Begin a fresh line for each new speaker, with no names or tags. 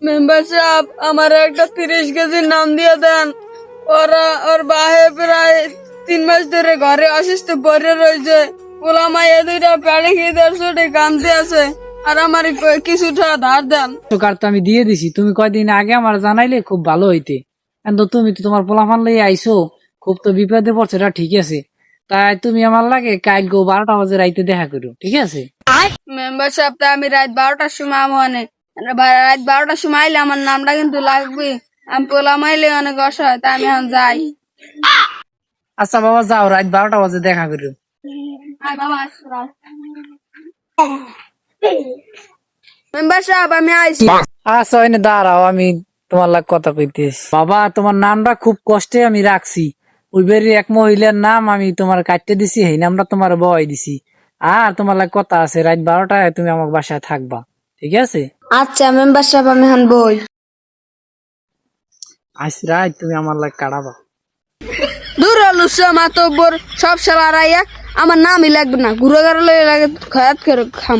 Member সাহেব আমার একটা 30 কেজির নাম দিয়ে দেন। ওর বাহে প্রায় 3 মাস ধরে ঘরে অসুস্থ পড়ে রয়েছে। ওলা মাইয়া দুইটা পেড়ে খেয়ে দেওয়ার ছোটে কামতে আছে, আর আমার কিছুটা ধার দেন।
কার তো আমি দিয়ে দিছি, তুমি কয়দিন আগে আমার জানাইলে খুব ভালো হইতে। কিন্তু তুমি তো তোমার পোলাপান লইয়া আইসো, খুব তো বিপদে পড়ছে, এটা ঠিক আছে। তাই তুমি আমার লাগে কাল 12টা বাজে রাইতে দেখা করো, ঠিক আছে?
মেম্বার সাহেব তা আমি রাত 12টার সময় মানে রাত 12টার সময় আইলে আমার নামটা কিন্তু লাগবে। আমি পোলা মাইলে অনেক অসহায়, তাই আমি এখন যাই।
আচ্ছা বাবা যাও, রাত 12টা বাজে দেখা করো।
মেম্বার সাহেব আমি আইছি।
আচ্ছা এনে দাঁড়াও, আমি তোমার লাগ কথা কইতেছি। বাবা তোমার নামটা খুব কষ্টে আমি রাখছি। ওই বেরি এক মহিলার নাম আমি তোমার কাটতে দিছি, এই নামটা তোমার বয় দিছি। আর তোমার লাগ কথা আছে, রাত 12টায় তুমি আমার বাসায় থাকবা, ঠিক আছে?
আচ্ছা মেম্বার সাহেব আমি এখন বই।
আজ রাত তুমি আমার লাগ কাটাবা।
দূর লুসা মাতব্বর সব শালারাই এক, আমার নামই লাগবে না, ঘুরে ঘুরে লাগে খয়াত করে খাম।